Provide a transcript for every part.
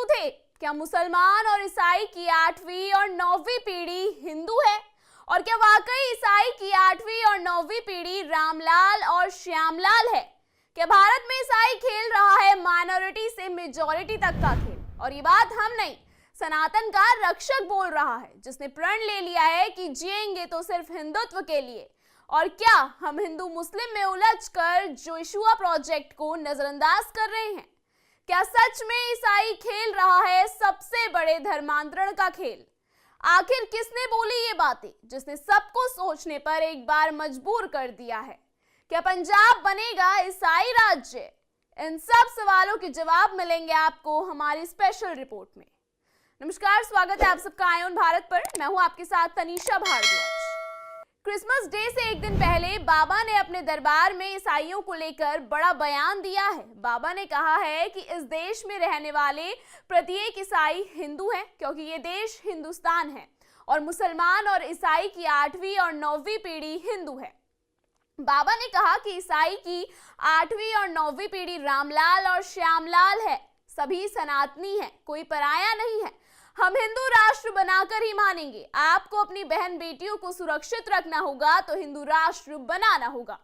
हिंदू थे? क्या मुसलमान और ईसाई की 8वीं और 9वीं पीढ़ी हिंदू है? और क्या वाकई ईसाई की 8वीं और 9वीं पीढ़ी रामलाल और श्यामलाल है? क्या भारत में ईसाई खेल रहा है माइनॉरिटी से मेजॉरिटी तक का खेल? और ये बात हम नहीं, सनातन का रक्षक बोल रहा है, जिसने प्रण ले लिया है कि जिएंगे तो सिर्फ हिंदुत्व के लिए। और क्या हम हिंदू मुस्लिम में उलझकर जोशुआ प्रोजेक्ट को नजरअंदाज कर रहे हैं? क्या सच में ईसाई खेल रहा है सबसे बड़े धर्मांतरण का खेल? आखिर किसने बोली ये बातें, जिसने सबको सोचने पर एक बार मजबूर कर दिया है? क्या पंजाब बनेगा ईसाई राज्य? इन सब सवालों के जवाब मिलेंगे आपको हमारी स्पेशल रिपोर्ट में। नमस्कार, स्वागत है आप सबका आयोन भारत पर। मैं हूं आपके साथ तनीषा भारद्वाज। क्रिसमस डे से एक दिन पहले बाबा ने अपने दरबार में ईसाइयों को लेकर बड़ा बयान दिया है। बाबा ने कहा है कि इस देश में रहने वाले प्रत्येक ईसाई हिंदू हैं, क्योंकि ये देश हिंदुस्तान है और मुसलमान और ईसाई की 8वीं और 9वीं पीढ़ी हिंदू है। बाबा ने कहा कि ईसाई की 8वीं और 9वीं पीढ़ी रामलाल और श्यामलाल है, सभी सनातनी हैं, कोई पराया नहीं है। हम हिंदू राष्ट्र बनाकर ही मानेंगे। आपको अपनी बहन बेटियों को सुरक्षित रखना होगा तो हिंदू राष्ट्र बनाना होगा।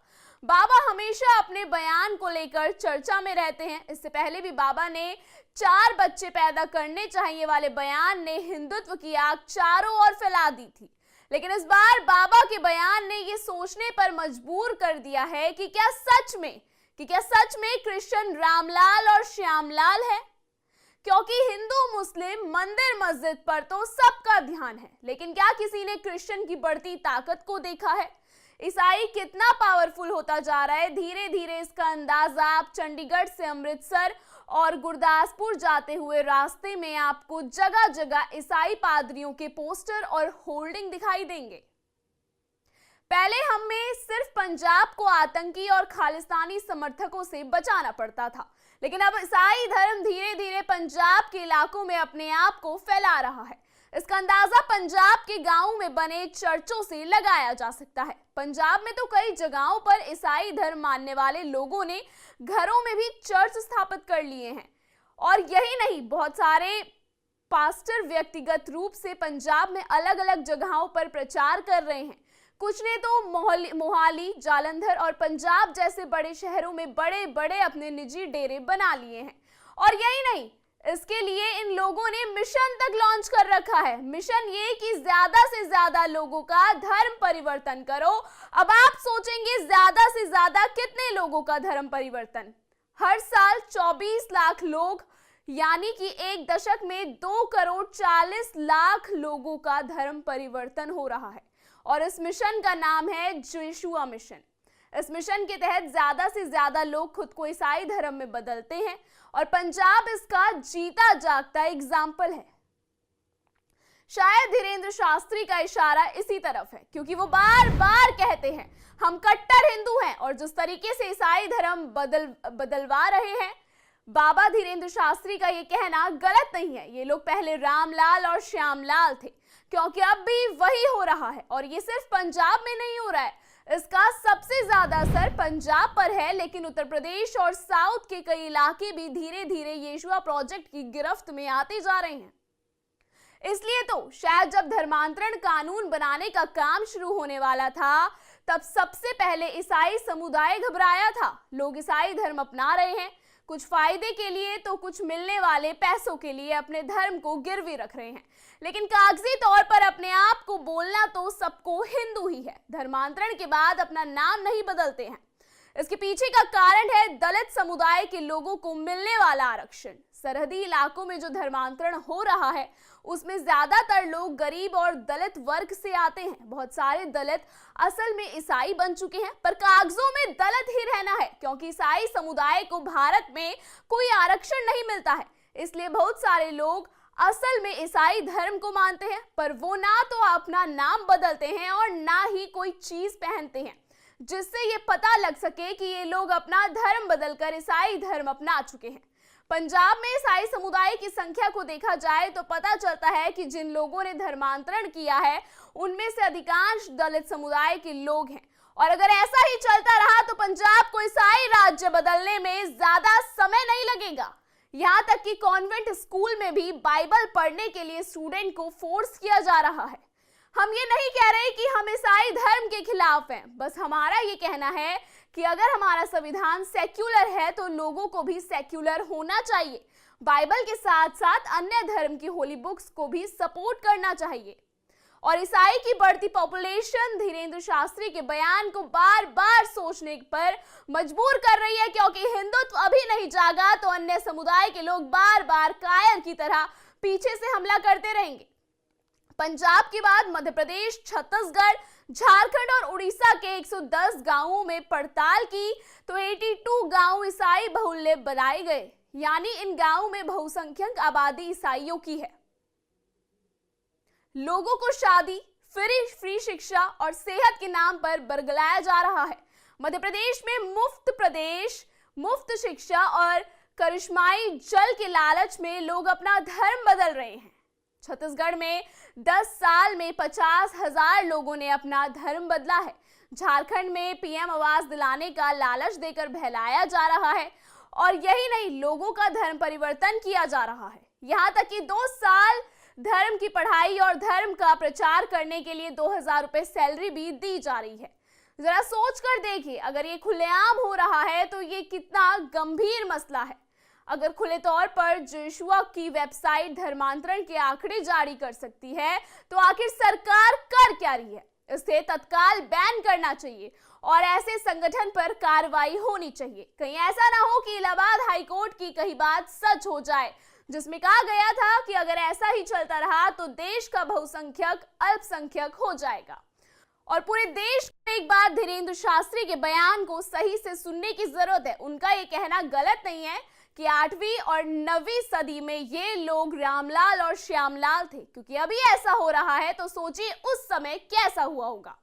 बाबा हमेशा अपने बयान को लेकर चर्चा में रहते हैं। इससे पहले भी बाबा ने 4 बच्चे पैदा करने चाहिए वाले बयान ने हिंदुत्व की आग चारों ओर फैला दी थी। लेकिन इस बार बाबा के बयान ने यह सोचने पर मजबूर कर दिया है कि क्या सच में कृष्ण रामलाल और श्यामलाल है? क्योंकि हिंदू मुस्लिम मंदिर मस्जिद पर तो सबका ध्यान है, लेकिन क्या किसी ने कृष्ण की बढ़ती ताकत को देखा है? ईसाई कितना पावरफुल होता जा रहा है, धीरे धीरे इसका अंदाजा आप चंडीगढ़ से अमृतसर और गुरदासपुर जाते हुए रास्ते में आपको जगह जगह ईसाई पादरियों के पोस्टर और होर्डिंग दिखाई देंगे। पहले हमें सिर्फ पंजाब को आतंकी और खालिस्तानी समर्थकों से बचाना पड़ता था, लेकिन अब ईसाई धर्म धीरे धीरे पंजाब के इलाकों में अपने आप को फैला रहा है। इसका अंदाजा पंजाब के गांवों में बने चर्चों से लगाया जा सकता है। पंजाब में तो कई जगहों पर ईसाई धर्म मानने वाले लोगों ने घरों में भी चर्च स्थापित कर लिए हैं। और यही नहीं, बहुत सारे पास्टर व्यक्तिगत रूप से पंजाब में अलग अलग जगहों पर प्रचार कर रहे हैं। कुछ ने तो मोहाली, जालंधर और पंजाब जैसे बड़े शहरों में बड़े बड़े अपने निजी डेरे बना लिए हैं। और यही नहीं, इसके लिए इन लोगों ने मिशन तक लॉन्च कर रखा है। मिशन ये कि ज्यादा से ज्यादा लोगों का धर्म परिवर्तन करो। अब आप सोचेंगे ज्यादा से ज्यादा कितने लोगों का धर्म परिवर्तन? हर साल 24 लाख लोग, यानी कि एक दशक में 2 करोड़ 40 लाख लोगों का धर्म परिवर्तन हो रहा है। और इस मिशन का नाम है जोशुआ मिशन। इस मिशन के तहत ज्यादा से ज्यादा लोग खुद को ईसाई धर्म में बदलते हैं और पंजाब इसका जीता जागता एग्जाम्पल है। शायद धीरेन्द्र शास्त्री का इशारा इसी तरफ है, क्योंकि वो बार बार कहते हैं हम कट्टर हिंदू हैं, और जिस तरीके से ईसाई धर्म बदलवा रहे हैं बाबा धीरेन्द्र शास्त्री का ये कहना गलत नहीं है। ये लोग पहले रामलाल और श्यामलाल थे, क्योंकि अब भी वही हो रहा है। और ये सिर्फ पंजाब में नहीं हो रहा है, इसका सबसे ज्यादा असर पंजाब पर है, लेकिन उत्तर प्रदेश और साउथ के कई इलाके भी धीरे धीरे येशुआ प्रोजेक्ट की गिरफ्त में आते जा रहे हैं। इसलिए तो शायद जब धर्मांतरण कानून बनाने का काम शुरू होने वाला था, तब सबसे पहले ईसाई समुदाय घबराया था। लोग ईसाई धर्म अपना रहे हैं, कुछ फायदे के लिए तो कुछ मिलने वाले पैसों के लिए अपने धर्म को गिरवी रख रहे हैं। लेकिन कागजी तौर पर अपने आप को बोलना तो सबको हिंदू ही है, धर्मांतरण के बाद अपना नाम नहीं बदलते हैं। इसके पीछे का कारण है दलित समुदाय के लोगों को मिलने वाला आरक्षण। सरहदी इलाकों में जो धर्मांतरण हो रहा है उसमें ज्यादातर लोग गरीब और दलित वर्ग से आते हैं। बहुत सारे दलित असल में ईसाई बन चुके हैं, पर कागजों में दलित ही रहना है, क्योंकि ईसाई समुदाय को भारत में कोई आरक्षण नहीं मिलता है। इसलिए बहुत सारे लोग असल में ईसाई धर्म को मानते हैं, पर वो ना तो अपना नाम बदलते हैं और ना ही कोई चीज पहनते हैं जिससे ये पता लग सके कि ये लोग अपना धर्म बदलकर ईसाई धर्म अपना चुके हैं। पंजाब में ईसाई समुदाय की संख्या को देखा जाए तो पता चलता है कि जिन लोगों ने धर्मांतरण किया है उनमें से अधिकांश दलित समुदाय के लोग हैं। और अगर ऐसा ही चलता रहा तो पंजाब को ईसाई राज्य बदलने में ज्यादा समय नहीं लगेगा। यहाँ तक कि कॉन्वेंट स्कूल में भी बाइबल पढ़ने के लिए स्टूडेंट को फोर्स किया जा रहा है। हम ये नहीं कह रहे कि हम ईसाई धर्म के खिलाफ हैं, बस हमारा ये कहना है कि अगर हमारा संविधान सेक्युलर है तो लोगों को भी सेक्युलर होना चाहिए। बाइबल के साथ साथ अन्य धर्म की होली बुक्स को भी सपोर्ट करना चाहिए। और ईसाई की बढ़ती पॉपुलेशन धीरेंद्र शास्त्री के बयान को बार बार सोचने पर मजबूर कर रही है, क्योंकि हिंदुत्व अभी नहीं जागा तो अन्य समुदाय के लोग बार बार कायर की तरह पीछे से हमला करते रहेंगे। पंजाब के बाद मध्य प्रदेश, छत्तीसगढ़, झारखंड और उड़ीसा के 110 गांवों में पड़ताल की तो 82 गांव ईसाई बहुल्य बनाए गए, यानी इन गांवों में बहुसंख्यक आबादी ईसाइयों की है। लोगों को शादी, फ्री शिक्षा और सेहत के नाम पर बरगलाया जा रहा है। मध्य प्रदेश में मुफ्त शिक्षा और करिश्माई जल के लालच में लोग अपना धर्म बदल रहे हैं। छत्तीसगढ़ में 10 साल में 50,000 लोगों ने अपना धर्म बदला है। झारखंड में पीएम आवास दिलाने का लालच देकर बहलाया जा रहा है और यही नहीं, लोगों का धर्म परिवर्तन किया जा रहा है। यहाँ तक कि 2 साल धर्म की पढ़ाई और धर्म का प्रचार करने के लिए 2,000 रुपए सैलरी भी दी जा रही है। जरा सोच कर देखिए, अगर ये खुलेआम हो रहा है तो ये कितना गंभीर मसला है। अगर खुले तौर पर जोशुआ की वेबसाइट धर्मांतरण के आंकड़े जारी कर सकती है तो आखिर सरकार कर क्या रही है? इसे तत्काल बैन करना चाहिए और ऐसे संगठन पर कार्रवाई होनी चाहिए। कहीं ऐसा ना हो कि इलाहाबाद हाईकोर्ट की कही बात सच हो जाए, जिसमें कहा गया था कि अगर ऐसा ही चलता रहा तो देश का बहुसंख्यक अल्पसंख्यक हो जाएगा। और पूरे देश को एक बार धीरेंद्र शास्त्री के बयान को सही से सुनने की जरूरत है। उनका ये कहना गलत नहीं है कि 8वीं और 9वीं सदी में ये लोग रामलाल और श्यामलाल थे, क्योंकि अभी ऐसा हो रहा है तो सोचिए उस समय कैसा हुआ होगा।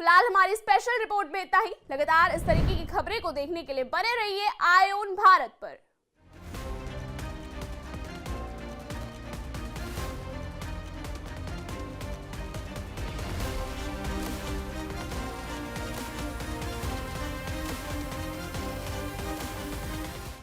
फिलहाल हमारी स्पेशल रिपोर्ट में इतना ही। लगातार इस तरीके की खबरें को देखने के लिए बने रहिए आय ऑन भारत पर।